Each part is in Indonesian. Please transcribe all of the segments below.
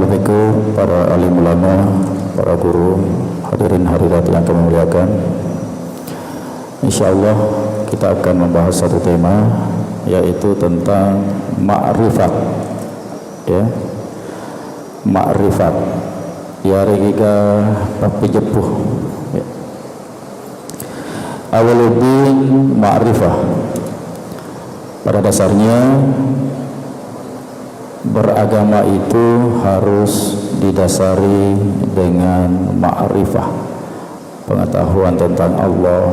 ahli fikih, para alim ulama, para guru, hadirin hadirat yang kami muliakan. Insyaallah kita akan membahas satu tema, yaitu tentang ma'rifat. Ya, ma'rifat. Ya regiga papijepuh. Ya. Awaludin ma'rifah. Pada dasarnya beragama itu harus didasari dengan ma'rifah, pengetahuan tentang Allah,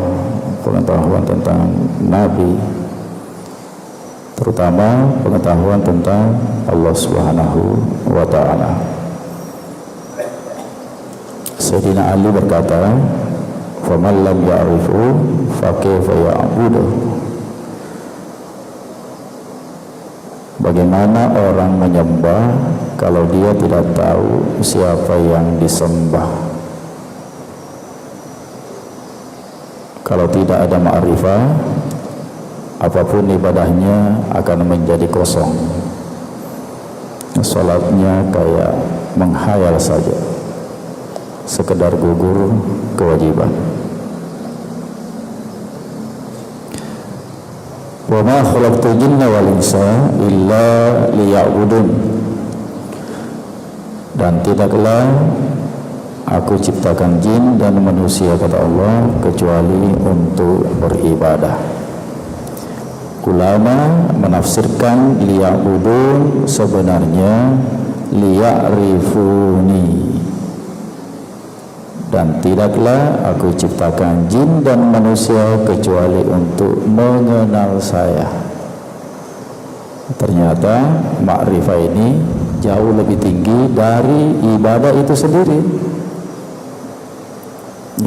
pengetahuan tentang Nabi, terutama pengetahuan tentang Allah Subhanahu wa ta'ala. Sayyidina Ali berkata, "Faman lam ya'rifu fa kaifa ya'budu." Bagaimana orang menyembah kalau dia tidak tahu siapa yang disembah? Kalau tidak ada ma'rifah, apapun ibadahnya akan menjadi kosong. Salatnya kayak menghayal saja, sekedar gugur kewajiban. Wa ma khalaqtul jinna wal insa illa liya'budun. Dan tidaklah aku ciptakan jin dan manusia, kata Allah, kecuali untuk beribadah. Ulama menafsirkan liya'budun sebenarnya liya'rifuni. Dan tidaklah aku ciptakan jin dan manusia kecuali untuk mengenal saya. Ternyata ma'rifah ini jauh lebih tinggi dari ibadah itu sendiri.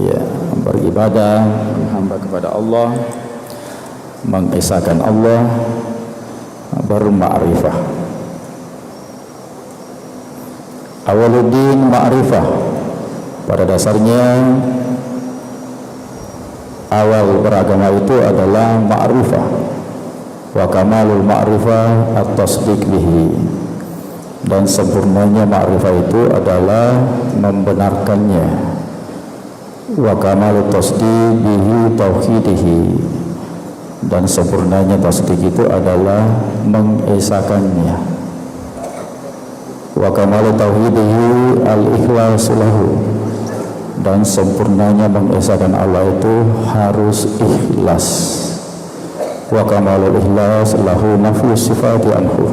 Ya, beribadah, menghamba kepada Allah, mengesahkan Allah, baru ma'rifah. Awaludin ma'rifah. Pada dasarnya awal beragama itu adalah ma'rifah. Wa kamalul ma'rifah at-tasdiq bihi. Dan sempurnanya ma'rifah itu adalah membenarkannya. Wa kamalut tasdiq bihi tauhidihi. Dan sempurnanya tasdiq itu adalah mengesahkannya. Wa kamalut tauhidihi al-ikhlasu lahu. Dan sempurnanya mengesahkan Allah itu harus ikhlas. Wa kamalul ikhlas lahu nafyu sifati anhu.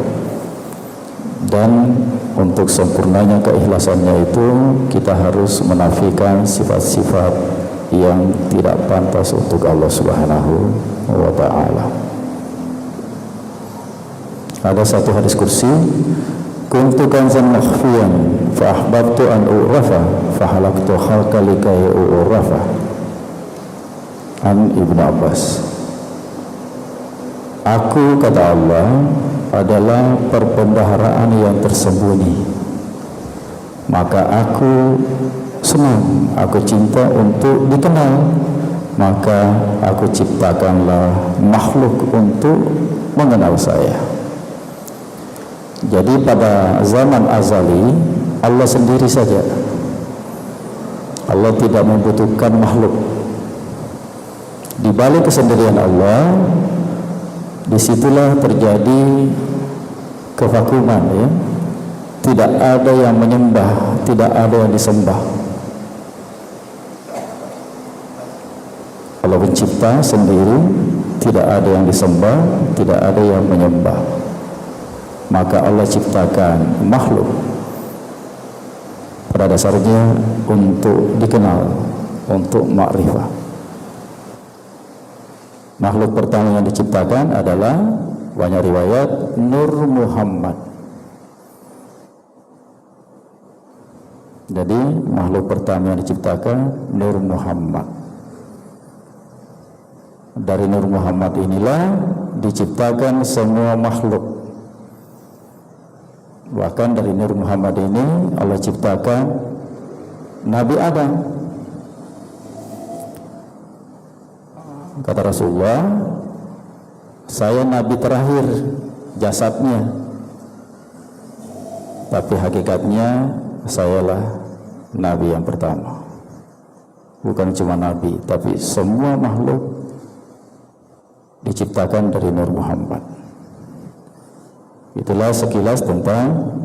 Dan untuk sempurnanya keikhlasannya itu kita harus menafikan sifat-sifat yang tidak pantas untuk Allah Subhanahu wa ta'ala. Ada satu hadis kursi, kuntu kanzan makhfiyan fa ahbabtu an u'rafa fa halaqtu khalqa likai u'rafa. An Ibnu Abbas. Aku, kata Allah, adalah perbendaharaan yang tersembunyi, maka aku senang, aku cinta untuk dikenal, maka aku ciptakanlah makhluk untuk mengenal saya. Jadi pada zaman azali Allah sendiri saja. Allah tidak membutuhkan makhluk. Di balik kesendirian Allah, disitulah terjadi kevakuman, ya. Tidak ada yang menyembah, tidak ada yang disembah. Allah pencipta sendiri, tidak ada yang disembah, tidak ada yang menyembah. Maka Allah ciptakan makhluk pada dasarnya untuk dikenal, untuk ma'rifah. Makhluk pertama yang diciptakan adalah, banyak riwayat, Nur Muhammad. Jadi makhluk pertama yang diciptakan Nur Muhammad. Dari Nur Muhammad inilah diciptakan semua makhluk. Bahkan dari Nur Muhammad ini Allah ciptakan Nabi Adam. Kata Rasulullah, saya Nabi terakhir jasadnya. tapi hakikatnya sayalah Nabi yang pertama. Bukan cuma Nabi, tapi semua makhluk diciptakan dari Nur Muhammad. Itulah sekilas tentang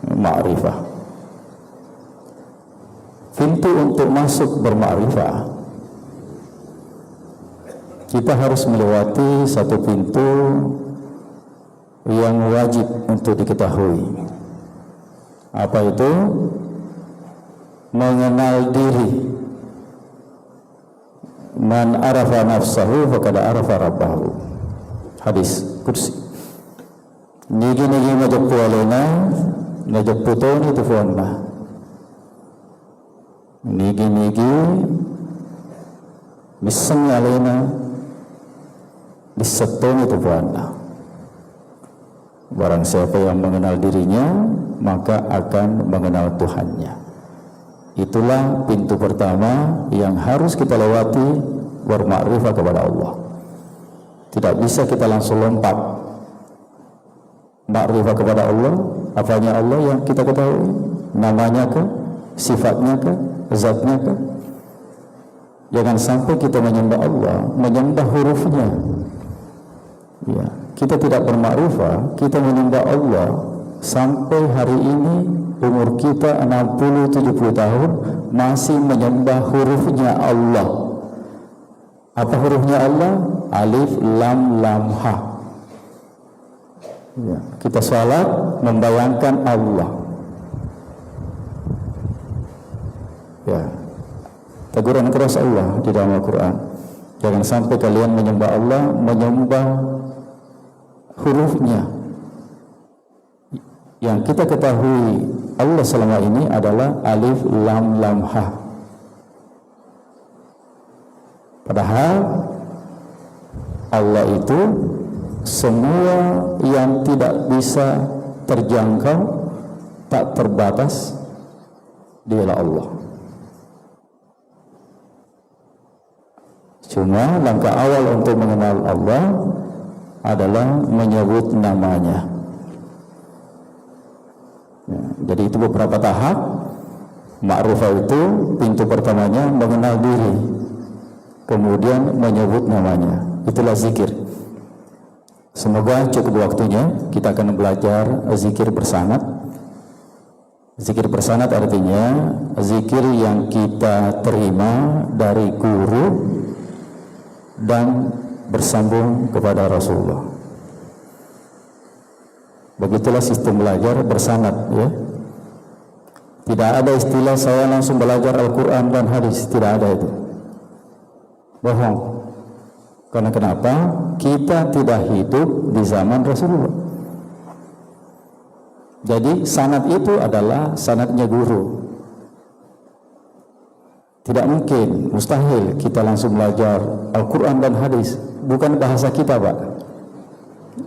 ma'rifah. Pintu untuk masuk bermakrifah, kita harus melewati satu pintu yang wajib untuk diketahui. Apa itu? Mengenal diri. Man arafa nafsahu faqad arafa rabbahu. Hadis kursi. Nigi-nigi majappu alena najaputoni tufonna. Nigi-nigi misang alena disatoni tufonna. Barang siapa yang mengenal dirinya, maka akan mengenal Tuhannya. Itulah pintu pertama yang harus kita lewati bermakrifah kepada Allah. Tidak bisa kita langsung lompat makrifah kepada Allah. Apanya Allah yang kita ketahui? Namanya kah? Sifatnya kah? Zatnya kah? Jangan sampai kita menyembah Allah, menyembah hurufnya. Ya, kita tidak bermakrifah, kita menyembah Allah sampai hari ini. Umur kita 60-70 tahun masih menyembah hurufnya Allah. Apa hurufnya Allah? Alif, lam, lam, ha. Ya, kita salat membayangkan Allah. Ya, teguran keras Allah di dalam Al-Quran. Jangan sampai kalian menyembah Allah, menyembah hurufnya. Yang kita ketahui Allah selama ini adalah alif, lam, lam, ha. Padahal Allah itu semua yang tidak bisa terjangkau, tak terbatas, dialah Allah. Cuma langkah awal untuk mengenal Allah adalah menyebut namanya. Ya, jadi itu beberapa tahap. Ma'rifah itu pintu pertamanya mengenal diri, kemudian menyebut namanya. Itulah zikir. Semoga cukup waktunya kita akan belajar zikir bersanad. Zikir bersanad artinya zikir yang kita terima dari guru dan bersambung kepada Rasulullah. Begitulah sistem belajar bersanad, ya. Tidak ada istilah saya langsung belajar Al-Quran dan hadis, tidak ada itu. Bohong. Karena kenapa? Kita tidak hidup di zaman Rasulullah. Jadi sanad itu adalah sanadnya guru. Tidak mungkin, mustahil kita langsung belajar Al-Quran dan hadis. Bukan bahasa kita, Pak.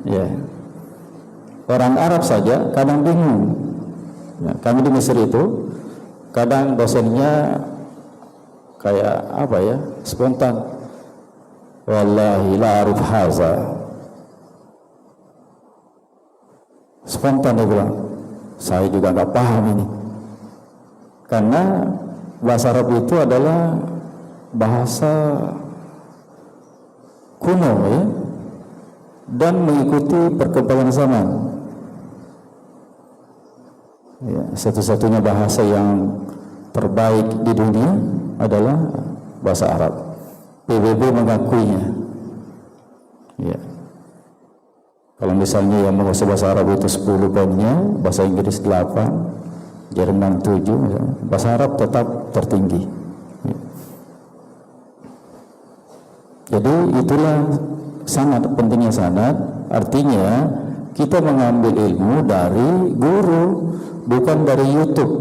Ya. Orang Arab saja kadang bingung. Ya, kami di Mesir itu kadang dosennya kayak apa ya, spontan. Wallahi la arif haza. Spontan dia bilang, saya juga nggak paham ini. Karena bahasa Arab itu adalah bahasa kuno, ya, dan mengikuti perkembangan zaman. Ya, satu-satunya bahasa yang terbaik di dunia adalah bahasa Arab. PBB mengakuinya. Ya. Kalau misalnya yang menguasai bahasa Arab itu 10 poinnya, bahasa Inggris 8, Jerman 7, misalnya. Bahasa Arab tetap tertinggi. Ya. Jadi itulah sanad, pentingnya sanad. Artinya kita mengambil ilmu dari guru, bukan dari YouTube,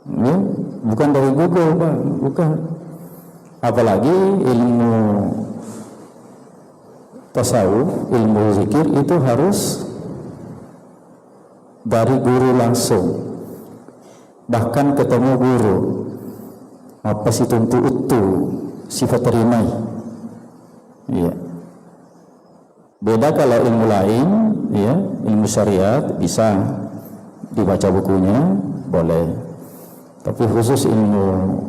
ya, bukan dari Google, Pak, bukan. Apalagi ilmu tasawuf, ilmu zikir itu harus dari guru langsung, bahkan ketemu guru. Apa sih tentu itu sifat terimai, ya. Beda kalau ilmu lain, ya, ilmu syariat bisa dibaca bukunya boleh, tapi khusus ilmu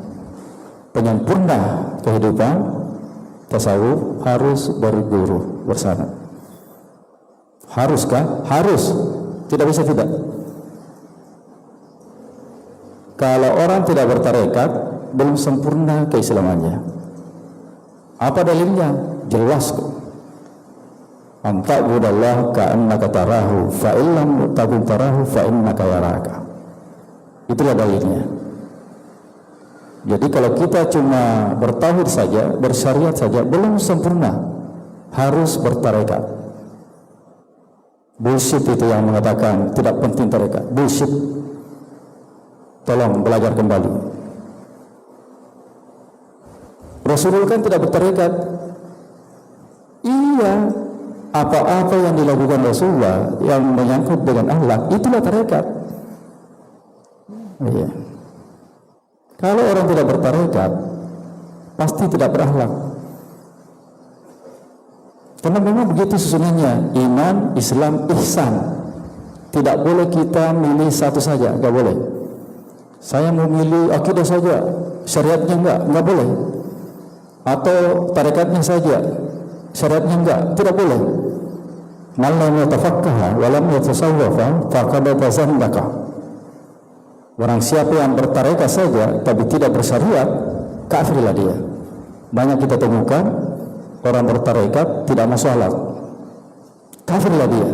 penyempurna kehidupan tasawuf harus berguru bersama. Haruskah? Harus. Tidak bisa tidak. Kalau orang tidak bertarekat, belum sempurna keislamannya. Apa dalilnya? Jelas kok. Anta'budallah ka'annaka tarahu fa illam takun tarahu fa innaka yaraka. Itulah dalilnya. Jadi kalau kita cuma bertauhid saja, bersyariat saja, belum sempurna. Harus bertarekat. Bullshit itu yang mengatakan tidak penting tarekat. Bullshit. Tolong belajar kembali. Rasulullah kan tidak bertarekat. Iya, apa-apa yang dilakukan Rasulullah yang menyangkut dengan Allah, itulah tarekat. Iya. Kalau orang tidak bertarekat, pasti tidak berakhlak. Karena memang begitu susunannya, iman, Islam, ihsan. Tidak boleh kita milih satu saja, enggak boleh. Saya mau milih akidah saja, syariatnya enggak boleh. Atau tarekatnya saja, syariatnya enggak, tidak boleh. Man lam yatafaqaha wa lam yatasawwafa faqad tazandaka. Orang siapa yang bertarekat saja tapi tidak bersyariat, kafirlah dia. Banyak kita temukan orang bertarekat tidak masuk salat, kafirlah dia.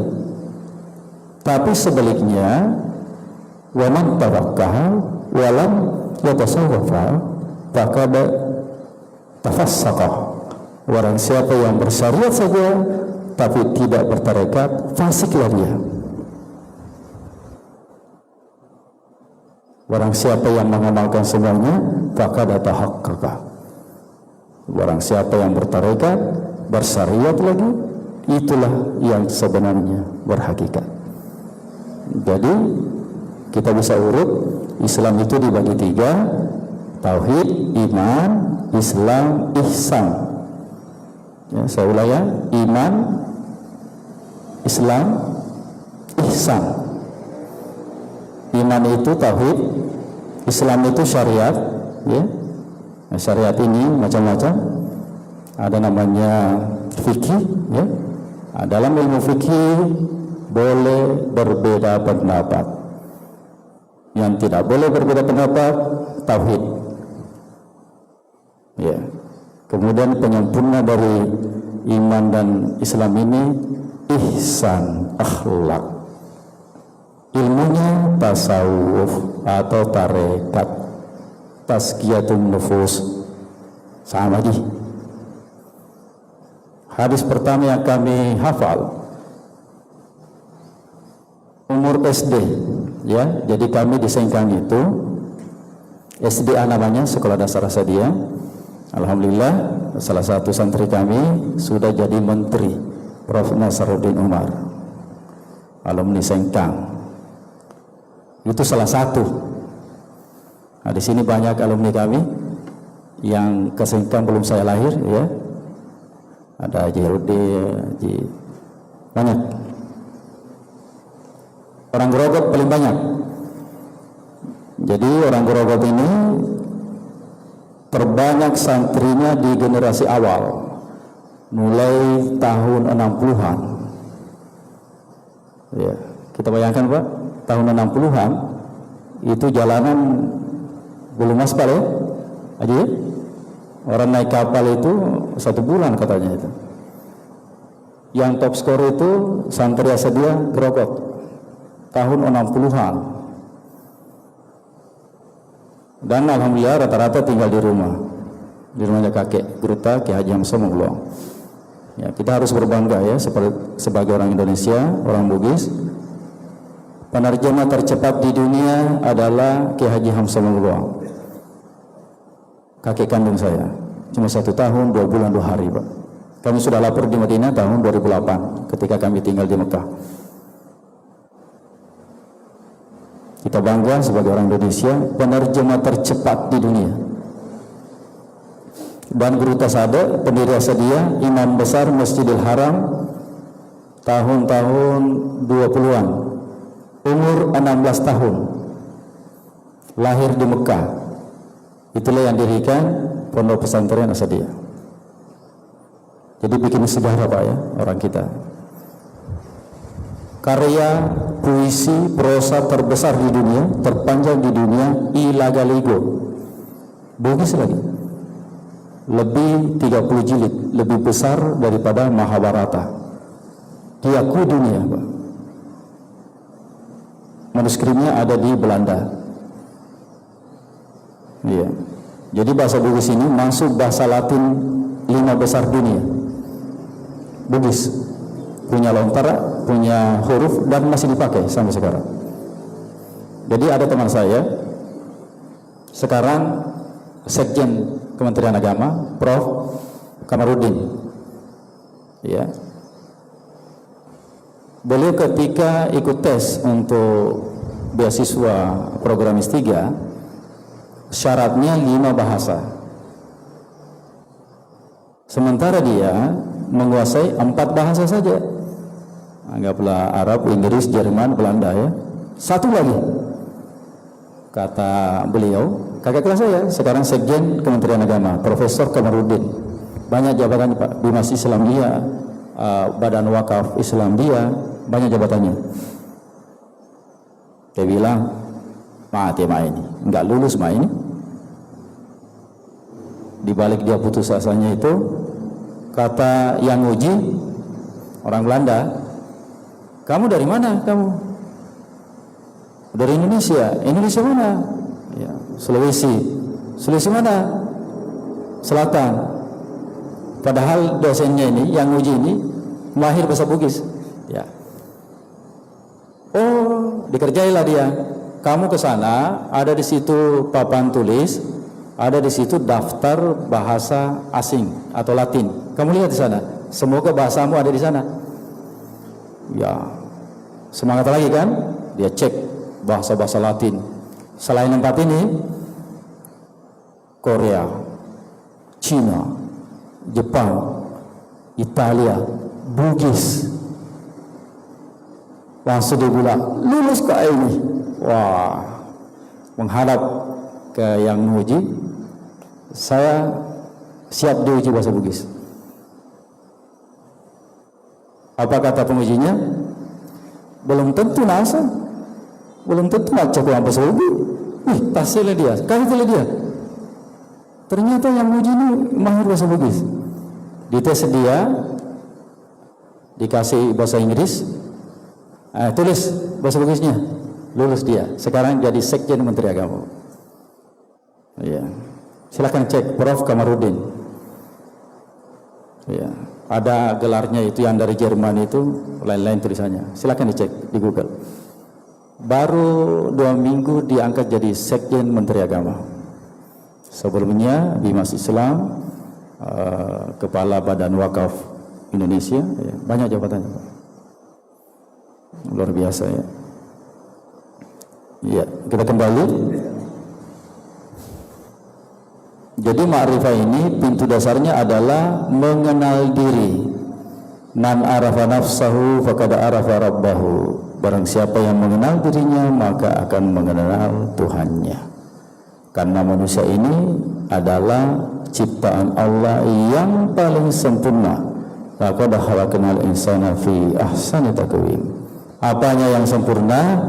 Tapi sebaliknya, wa man tawakkala wa lam yatasawwafa faqad tafassaqa. Orang siapa yang bersyariat saja tapi tidak bertarekat, fasiklah dia. Orang siapa yang mengamalkan semuanya, faqad tahaqqaqa. Orang siapa yang bertarekat, bersyariat lagi, itulah yang sebenarnya berhakikat. Jadi kita bisa urut Islam itu dibagi tiga: tauhid, iman, Islam, ihsan. Ya, saya ulang ya, iman, Islam, ihsan. Iman itu tauhid, Islam itu syariat, ya. Nah, syariat ini macam-macam. Ada namanya fikih, ya. Nah, dalam ilmu fikih boleh berbeda pendapat. Yang tidak boleh berbeda pendapat, tauhid. Ya. Kemudian penyempurna dari iman dan Islam ini ihsan, akhlak. Ilmunya tasawuf atau tarekat, tazkiyatun nufus. Sama lagi. Hadis pertama yang kami hafal umur SD, ya. Jadi kami di Sengkang itu SDA namanya, sekolah dasar Asadia. Alhamdulillah salah satu santri kami sudah jadi menteri, Prof. Nasaruddin Umar, alumni Sengkang. Itu salah satu. Nah, di sini banyak alumni kami yang ke Sengkang belum saya lahir, ya. Ada Haji Rudi, Haji, banyak. Orang Grogot paling banyak. Jadi orang Grogot ini terbanyak santrinya di generasi awal, mulai tahun 60-an. Ya, kita bayangkan Pak, tahun 60-an itu jalanan belum aspal, ya, Haji. Orang naik kapal itu 1 bulan katanya itu. Yang top skor itu santri Asadia Grogot tahun 60-an. Dan alhamdulillah rata-rata tinggal di rumahnya kakek Gruta Ki Haji Hamzah. Ya, kita harus berbangga ya sebagai orang Indonesia, orang Bugis. Penerjemah tercepat di dunia adalah Ki Haji Hamzah. Kakek kandung saya, cuma 1 tahun 2 bulan 2 hari Pak. Kami sudah lapor di Madinah tahun 2008 ketika kami tinggal di Mekah. Kita bangga sebagai orang Indonesia, penerjemah tercepat di dunia. Dan Guru Tasada, pendiri Asadia, imam besar Masjidil Haram tahun-tahun 20-an. umur 16 tahun, lahir di Mekah. Itulah yang dirikan Pondok Pesantren Asadiyah. Jadi bikin sejarah Pak ya, orang kita. Karya puisi prosa terbesar di dunia, terpanjang di dunia, Ila Galigo. Bugis lagi. Lebih 30 jilid, lebih besar daripada Mahabharata. Diakui dunia, Pak. Manuskripnya ada di Belanda. Iya. Jadi bahasa Bugis ini masuk bahasa Latin 5 besar dunia. Bugis punya lontara, punya huruf, dan masih dipakai sampai sekarang. Jadi ada teman saya sekarang Sekjen Kementerian Agama, Prof. Kamarudin. Ya. Beliau ketika ikut tes untuk beasiswa program S3, syaratnya 5 bahasa. Sementara dia menguasai 4 bahasa saja. Anggaplah Arab, Inggris, Jerman, Belanda ya. Satu lagi. Kata beliau, kakak kelas saya, sekarang Sekjen Kementerian Agama, Profesor Kamarudin. Banyak jabatan Pak, Bimas Islam dia, Badan Wakaf Islam dia, banyak jabatannya. Dia bilang, mati mah ini, nggak lulus mah ini. Di balik dia putus asanya itu, kata yang uji orang Belanda, kamu dari mana kamu? Dari Indonesia. Indonesia mana? Ya, Sulawesi. Sulawesi mana? Selatan. Padahal dosennya ini, yang uji ini mahir bahasa Bugis. Ya. Oh, dikerjailah dia. Kamu ke sana, ada di situ papan tulis, ada di situ daftar bahasa asing atau Latin. Kamu lihat di sana. Semoga bahasamu ada di sana. Ya, semangat lagi kan? Dia cek bahasa-bahasa Latin. Selain 4 ini, Korea, Cina, Jepang, Italia, Bugis. Langsung dia bilang, lulus ke ini. Wah, menghadap ke yang menguji, saya siap diuji bahasa Bugis. Apa kata pengujinya? Belum tentu nasa, belum tentu baca bahasa Bugis. Tasnya dia, kasih dia. Ternyata yang menguji ini mahir bahasa Bugis. Dites dia, dikasih bahasa Inggris, tulis bahasa Bugisnya, lulus dia. Sekarang jadi Sekjen Menteri Agama. Ya, silakan cek Prof. Kamarudin. Ya, ada gelarnya itu yang dari Jerman itu, lain-lain tulisannya. Silakan dicek di Google. Baru 2 minggu diangkat jadi Sekjen Menteri Agama. Sebelumnya Bimas Islam, Kepala Badan Wakaf Indonesia, ya, banyak jabatannya. Luar biasa ya. Ya, kita kembali. Jadi ma'rifah ini pintu dasarnya adalah mengenal diri. Man arafa nafsahu faqad arafa rabbahu. Barang siapa yang mengenal dirinya maka akan mengenal Tuhannya. Karena manusia ini adalah ciptaan Allah yang paling sempurna. Laqad khalaqnal insana fi ahsani taqwim. Apanya yang sempurna?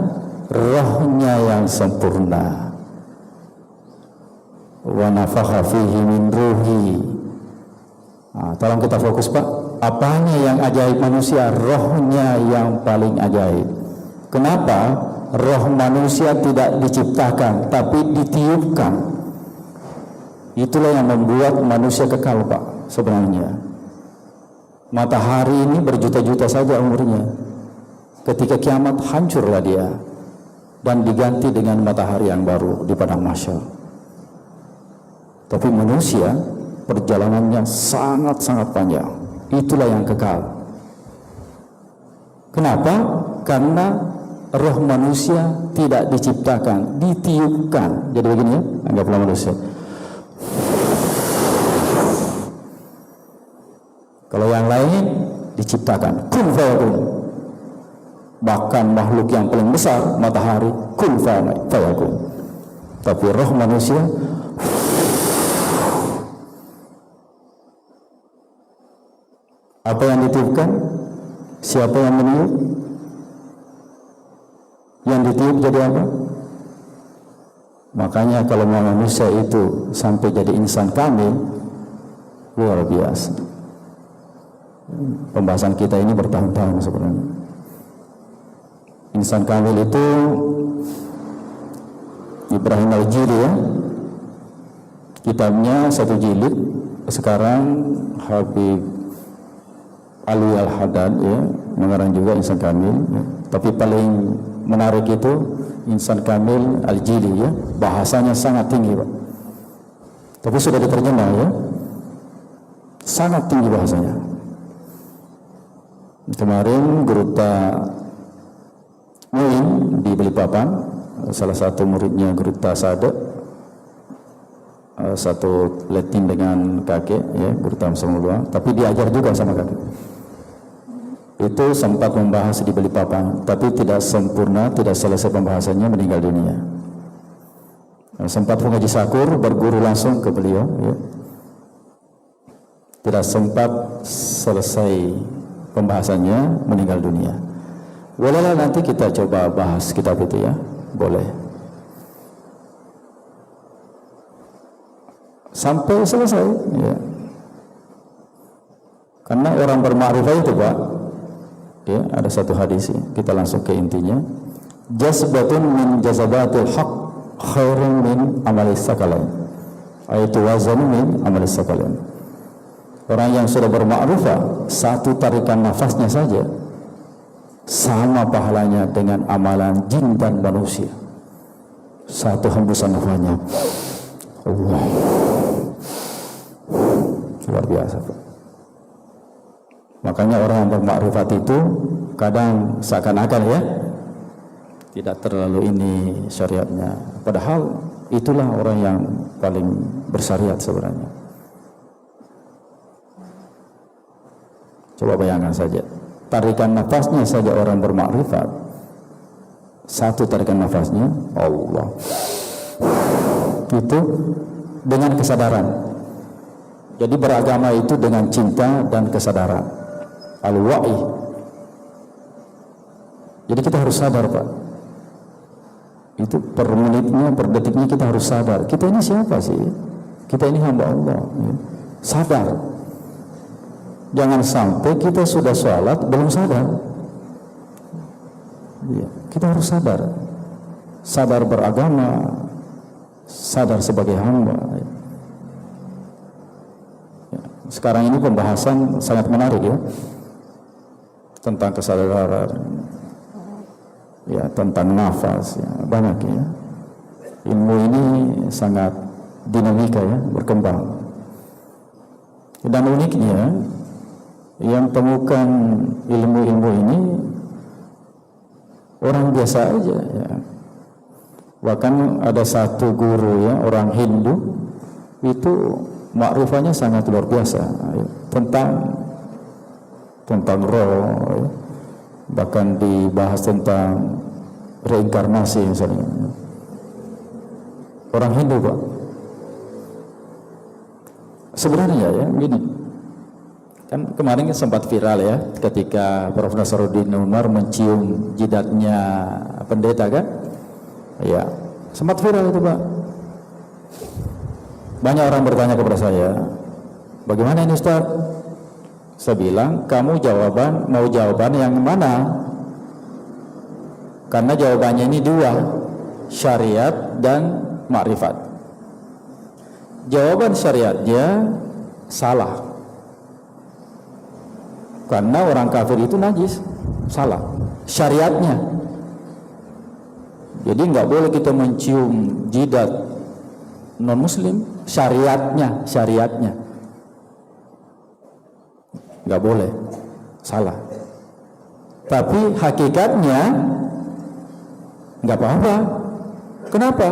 Rohnya yang sempurna. Wa nafakha fihi min ruhi. Tolong kita fokus Pak. Apanya yang ajaib manusia? Rohnya yang paling ajaib. Kenapa? Roh manusia tidak diciptakan tapi ditiupkan. Itulah yang membuat manusia kekal Pak sebenarnya. Matahari ini berjuta-juta saja umurnya. Ketika kiamat hancurlah dia dan diganti dengan matahari yang baru di padang mahsyar. Tapi manusia perjalanannya sangat-sangat panjang. Itulah yang kekal. Kenapa? Karena roh manusia tidak diciptakan, ditiupkan. Jadi begini ya, anggaplah manusia. Kalau yang lain diciptakan, kun fayakun. bahkan makhluk yang paling besar matahari, kun fayakun. Tapi roh manusia apa yang ditiupkan? Siapa yang meniup? Yang ditiup jadi apa? Makanya kalau manusia itu sampai jadi insan kamil, luar biasa. Pembahasan kita ini bertahun-tahun sebenarnya. Insan kamil itu Ibrahim Al-Jili ya, kitabnya 1 jilid. Sekarang Habib Ali Al-Haddad ya, mengarang juga Insan Kamil ya. Tapi paling menarik itu Insan Kamil Al-Jili ya, bahasanya sangat tinggi Pak. Tapi sudah diterjemah ya, sangat tinggi bahasanya. Kemarin Guruta Muin di Balikpapan, salah satu muridnya Guruta Sade, satu letin dengan kakek ya, Guruta Samulua, tapi diajar juga sama kakek. Itu sempat membahas di Balikpapan, tapi tidak sempurna, tidak selesai pembahasannya, meninggal dunia. Sempat mengaji sakur, berguru langsung ke beliau ya. Tidak sempat selesai pembahasannya, meninggal dunia. Bolehlah nanti kita coba bahas kitab itu ya, boleh. Sampai selesai ya. Karena orang bermakrifat itu Pak ya, ada satu hadis ya, kita langsung ke intinya. Jazbatun min jazabatil haq khairun min amalis sakalain. Ayatu wazan min amalis sakalain. Orang yang sudah bermakrifat, satu tarikan nafasnya saja sama pahalanya dengan amalan jin dan manusia. Satu hembusan nafasnya, Allah, luar biasa Pak. Makanya orang yang bermakrifat itu kadang seakan-akan ya tidak terlalu ini syariatnya, padahal itulah orang yang paling bersyariat sebenarnya. Coba bayangkan saja, tarikan nafasnya saja orang bermakrifat, satu tarikan nafasnya Allah, itu dengan kesadaran. Jadi beragama itu dengan cinta dan kesadaran, al-wa'i. Jadi kita harus sadar Pak, itu per menitnya, per detiknya kita harus sadar, kita ini siapa sih? Kita ini hamba Allah ya. Sadar. Jangan sampai kita sudah sholat belum sadar ya, kita harus sadar. Sadar beragama, sadar sebagai hamba ya. Sekarang ini pembahasan sangat menarik ya, tentang kesadaran ya, tentang nafas ya, banyak ya. Ilmu ini sangat dinamika ya, berkembang. Dan uniknya yang temukan ilmu-ilmu ini orang biasa aja ya. Bahkan ada satu guru ya, orang Hindu, itu makrifatnya sangat luar biasa ya, tentang roh ya. Bahkan dibahas tentang reinkarnasi misalnya. Orang Hindu Pak. Sebenarnya ya gini, kan kemarin sempat viral ya, ketika Prof. Nasaruddin Umar mencium jidatnya pendeta kan ya, sempat viral itu Pak. Banyak orang bertanya kepada saya, bagaimana ini Ustaz? Saya bilang, kamu mau jawaban yang mana? Karena jawabannya ini dua, syariat dan makrifat. Jawaban syariatnya salah, karena orang kafir itu najis, salah. Syariatnya, jadi nggak boleh kita mencium jidat non muslim. Syariatnya nggak boleh, salah. Tapi hakikatnya nggak apa-apa. Kenapa?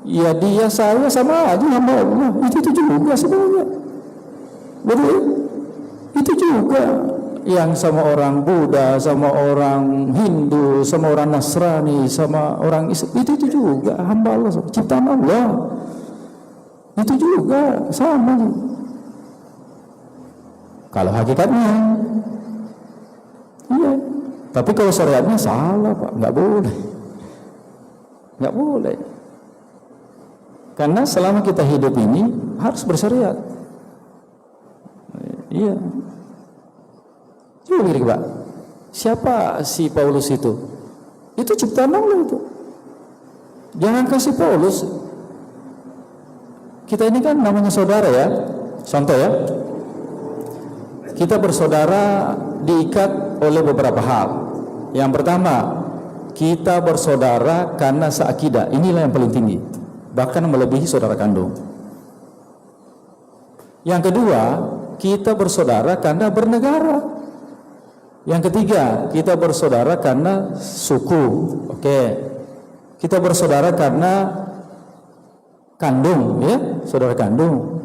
Ya dia saya sama aja hamba Allah, itu juga sebenarnya. Betul? Itu juga yang sama orang Buddha, sama orang Hindu, sama orang Nasrani, sama orang Islam, itu juga hamba Allah, ciptaan Allah. Itu juga sama. Kalau hakikatnya, iya. Tapi kalau syariatnya salah, Pak, nggak boleh. Nggak boleh. Karena selama kita hidup ini harus bersyariat. Iya. Coba pikir, Pak. Siapa si Paulus itu? Itu ciptaan Allah itu. Jangan kasih Paulus. Kita ini kan namanya saudara ya. Contoh ya. Kita bersaudara diikat oleh beberapa hal. Yang pertama, kita bersaudara karena seakidah. Inilah yang paling tinggi. Bahkan melebihi saudara kandung. Yang kedua, kita bersaudara karena bernegara. Yang ketiga, kita bersaudara karena suku. Oke. Kita bersaudara karena kandung, ya, saudara kandung.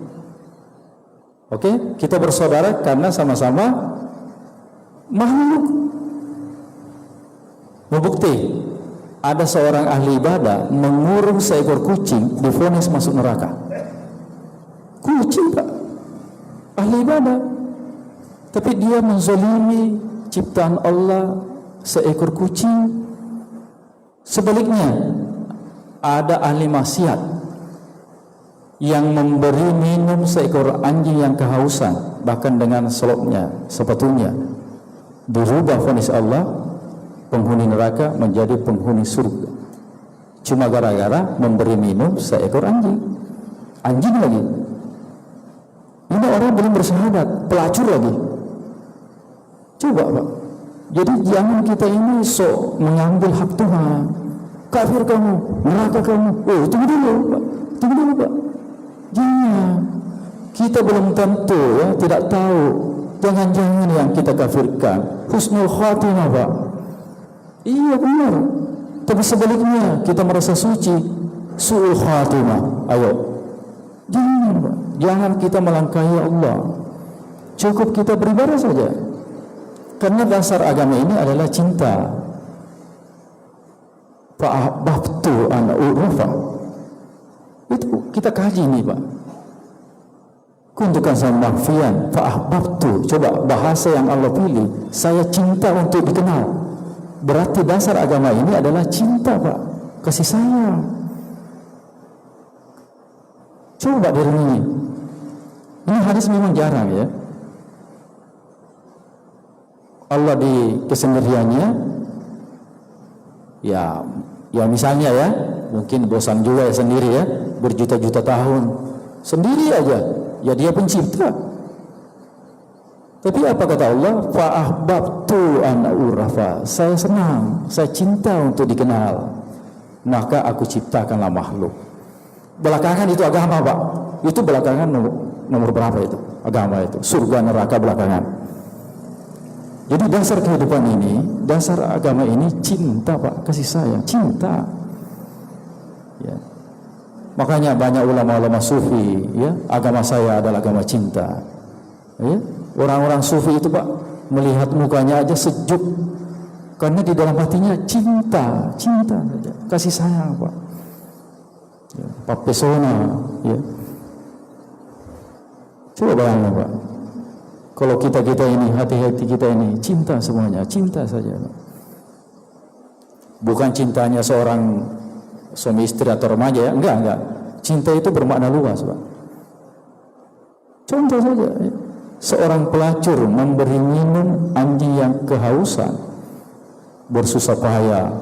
Oke, kita bersaudara karena sama-sama makhluk. Membukti, ada seorang ahli ibadah mengurung seekor kucing, divonis masuk neraka. Kucing, Pak, ahli ibadah, tapi dia menzalimi ciptaan Allah, seekor kucing. Sebaliknya, ada ahli maksiat yang memberi minum seekor anjing yang kehausan, bahkan dengan selopnya, sepatunya, dirubah vonis Allah, penghuni neraka menjadi penghuni surga. Cuma gara-gara memberi minum seekor anjing. Anjing lagi. Ini orang belum bersyahadat, pelacur lagi. Coba, Pak. Jadi jangan kita ini sok mengambil hak Tuhan. Kafir kamu, neraka kamu. Oh, tunggu dulu, Pak. Tunggu dulu, Pak. Jangan. Kita belum tentu, ya, tidak tahu. Jangan-jangan yang kita kafirkan husnul khatimah, Pak. Iya benar. Tapi sebaliknya kita merasa suci, su'ul khatimah. Ayo. Jangan, Pak. Jangan kita melangkahi Allah. Cukup kita beribadah saja. Karena dasar agama ini adalah cinta. Fa'ahbabtu an urafa. Itu kita kaji nih, Pak. Kuntukan sama maghfiyan fa'ahbabtu. Coba bahasa yang Allah pilih, saya cinta untuk dikenal. Berarti dasar agama ini adalah cinta, Pak. Kasih sayang. Coba direnungi. Ini hadis memang jarang ya. Allah di kesendiriannya, ya misalnya ya, mungkin bosan juga ya sendiri ya, berjuta-juta tahun sendiri aja, ya dia pencipta. Tapi apa kata Allah? Fa'ahbabtu an urafa. Saya senang, saya cinta untuk dikenal, maka aku ciptakanlah makhluk. Belakangan itu agama, Pak. Itu belakangan nomor berapa itu? Agama itu, surga neraka belakangan. Jadi dasar kehidupan ini, dasar agama ini cinta, Pak, kasih sayang, cinta. Ya. Makanya banyak ulama-ulama sufi, ya, agama saya adalah agama cinta. Ya. Orang-orang sufi itu, Pak, melihat mukanya aja sejuk, karena di dalam hatinya cinta, cinta saja, kasih sayang, Pak. Ya. Pak pesona, ya. Coba bayangkan, Pak. Kalau kita ini, hati-hati kita ini cinta semuanya, cinta saja. Bukan cintanya seorang suami istri atau remaja ya, enggak. Cinta itu bermakna luas, Pak. Contoh saja, ya. Seorang pelacur memberi minum anjing yang kehausan, bersusah payah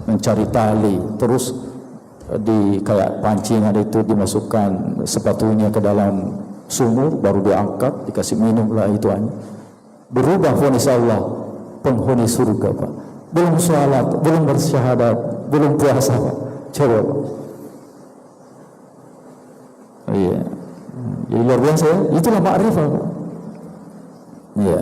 mencari tali, terus di kayak pancingan itu dimasukkan sepatunya ke dalam sumur, baru diangkat, dikasih minum lah itu hanya. Berubah vonis Allah, penghuni surga, Pak. Belum sholat, belum bersyahadat, belum puasa, Pak. Coba, Pak. Oh, iya. Jadi luar biasa ya. Itulah ma'rifah, Pak. Iya.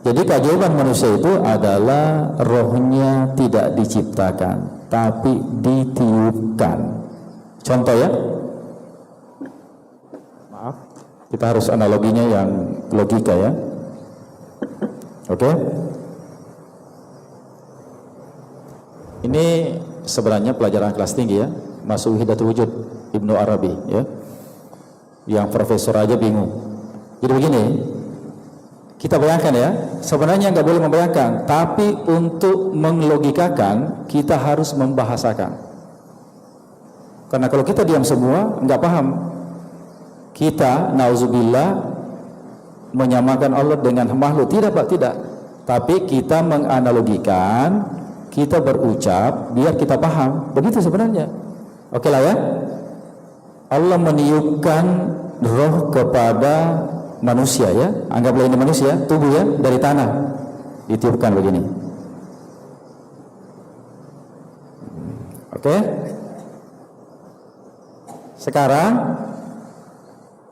Jadi keajaiban manusia itu adalah rohnya tidak diciptakan, tapi ditiupkan. Contoh ya. Maaf. Kita harus analoginya yang logika ya. Oke? Ini sebenarnya pelajaran kelas tinggi ya, masuk Hidayatul Wujud Ibnu Arabi ya. Yang profesor aja bingung. Jadi begini, kita bayangkan ya, sebenarnya nggak boleh membayangkan, tapi untuk menglogikakan kita harus membahasakan. Karena kalau kita diam semua, nggak paham. Kita, nauzubillah, menyamakan Allah dengan makhluk. Tidak Pak, tidak. Tapi kita menganalogikan, kita berucap, biar kita paham. Begitu sebenarnya. Oke lah ya. Allah meniupkan roh kepada manusia ya. Anggaplah ini manusia, tubuh ya, dari tanah. Ditiupkan begini. Oke. Sekarang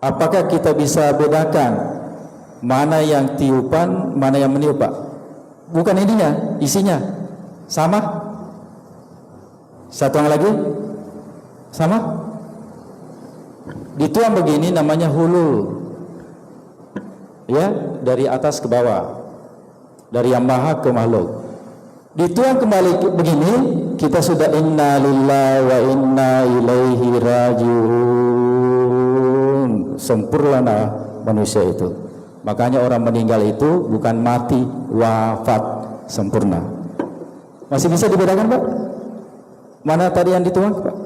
apakah kita bisa bedakan mana yang tiupan, mana yang meniup Pak? Bukan ininya, isinya sama. Satu yang lagi sama. Dituang begini namanya hulul. Ya, dari atas ke bawah. Dari yang maha ke makhluk. Dituang kembali begini, kita sudah inna lillahi wa inna ilaihi rajiun. Sempurna manusia itu. Makanya orang meninggal itu bukan mati, wafat, sempurna. Masih bisa dibedakan Pak? Mana tadi yang dituang Pak?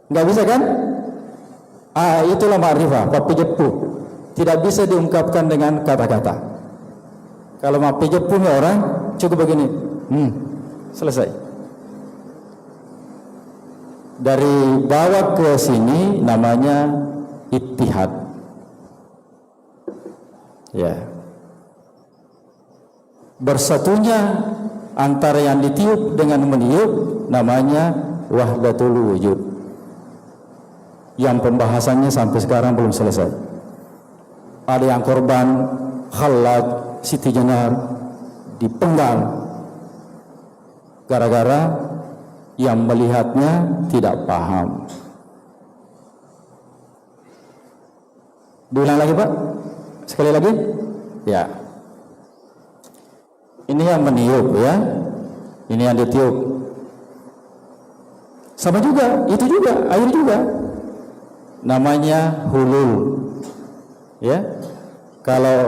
Nggak bisa kan? Itulah ma'rifah, papi jepuh. Tidak bisa diungkapkan dengan kata-kata. Kalau papi jepuhnya orang cukup begini, selesai. Dari bawah ke sini namanya ittihad. Ya. Bersatunya antara yang ditiup dengan meniup namanya wahdatul wujud. Yang pembahasannya sampai sekarang belum selesai. Ada yang korban Khalad, Siti Jenar dipenggal gara-gara yang melihatnya tidak paham. Diulang lagi Pak? Sekali lagi? Ya. Ini yang meniup ya. Ini yang ditiup. Sama juga, itu juga, air juga. Namanya hulul. Ya. Kalau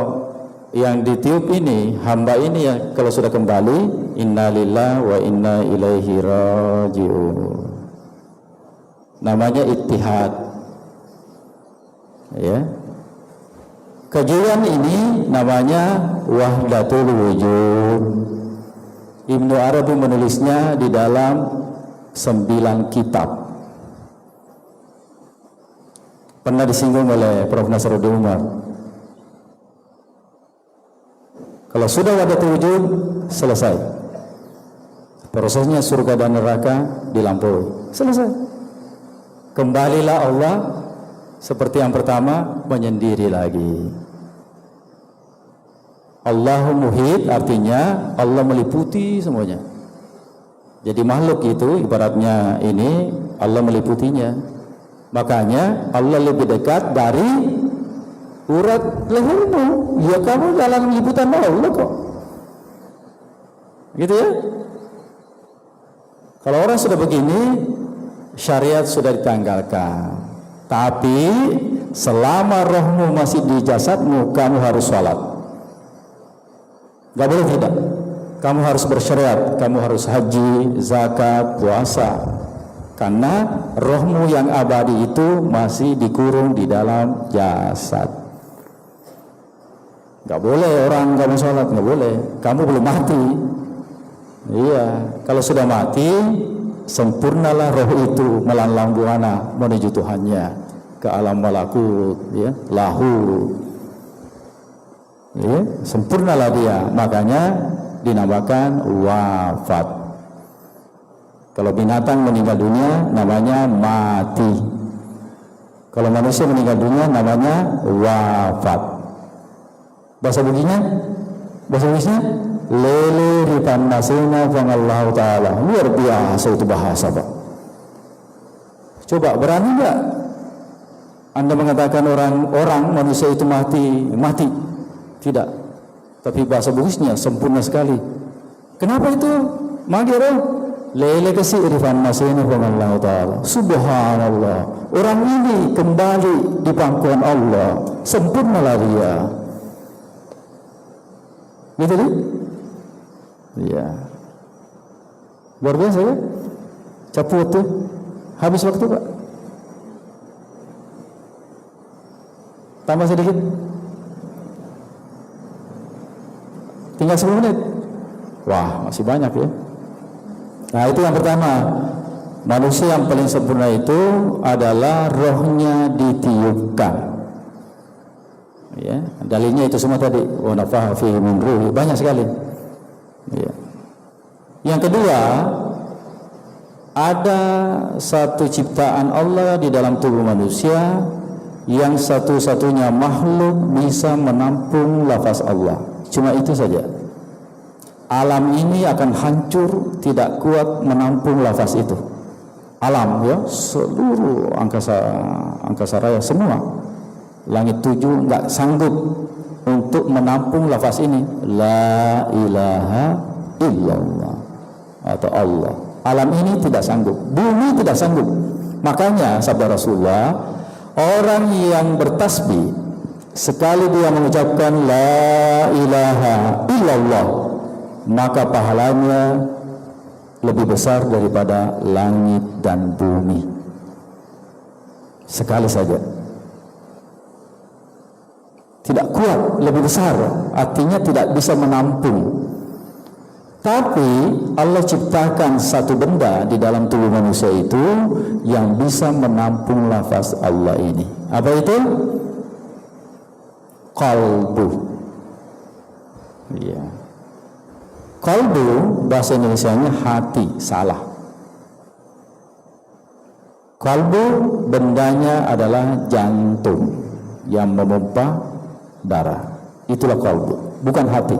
yang ditiup ini, hamba ini yang kalau sudah kembali, innalillahi wa inna ilaihi rajiun. Namanya ittihad. Ya. Kejiwaan ini namanya wahdatul wujud. Ibnu Arabi menulisnya di dalam 9 kitab. Pernah disinggung oleh Prof. Nasruddin Umar. Kalau sudah wahdatul wujud, selesai. Prosesnya surga dan neraka dilampaui. Selesai. Kembalilah Allah seperti yang pertama, menyendiri lagi. Allahu muhit artinya Allah meliputi semuanya. Jadi makhluk itu ibaratnya ini Allah meliputinya. Makanya Allah lebih dekat dari urat lehermu. Ya kamu dalam liputan Allah kok. Gitu ya. Kalau orang sudah begini, syariat sudah ditanggalkan. Tapi selama rohmu masih di jasadmu, kamu harus sholat. Gak boleh tidak. Kamu harus bersyariat, kamu harus haji, zakat, puasa. Karena rohmu yang abadi itu masih dikurung di dalam jasad. Gak boleh orang gak mau sholat, gak boleh. Kamu belum mati. Iya, kalau sudah mati, sempurnalah roh itu melalang buana menuju Tuhannya ke alam malakut, ya, lahu. Ya, sempurnalah dia, makanya dinamakan wafat. Kalau binatang meninggal dunia namanya mati. Kalau manusia meninggal dunia namanya wafat. Bahasa Buginya, bahasa Bugisnya, lele ritan nasina fangallahu ta'ala. Luar biasa itu bahasa Pak. Coba berani nggak Anda mengatakan orang manusia itu mati? Tidak. tapi bahasa Bugisnya sempurna sekali. Kenapa itu? Magiro lele kasih irfan masini Allah Ta'ala. Subhanallah, orang ini kembali di pangkuan Allah, sempurnalah dia. Gitu kan? Iya. Luar biasa ya? Caput tuh. Habis waktu Pak. Tambah sedikit. Tinggal 10 menit. Wah, masih banyak ya. Nah, itu yang pertama. Manusia yang paling sempurna itu adalah rohnya ditiupkan. Ya, dalilnya itu semua tadi. Wa nafaha fihi min ruhi, banyak sekali. Ya. Yang kedua, ada satu ciptaan Allah di dalam tubuh manusia yang satu-satunya makhluk bisa menampung lafaz Allah. Cuma itu saja. Alam ini akan hancur, tidak kuat menampung lafaz itu. Alam ya, seluruh angkasa raya semua, langit 7 enggak sanggup untuk menampung lafaz ini, la ilaha illallah atau Allah. Alam ini tidak sanggup, bumi tidak sanggup. Makanya sabda Rasulullah, orang yang bertasbih sekali dia mengucapkan la ilaha illallah, maka pahalanya lebih besar daripada langit dan bumi. Sekali saja. Tidak kuat, lebih besar, artinya tidak bisa menampung. Tapi Allah ciptakan satu benda di dalam tubuh manusia itu yang bisa menampung lafaz Allah ini. Apa itu? Qalbu. Ya. Qalbu bahasa Indonesianya hati, salah. Qalbu bendanya adalah jantung yang memompa darah. Itulah qalbu, bukan hati.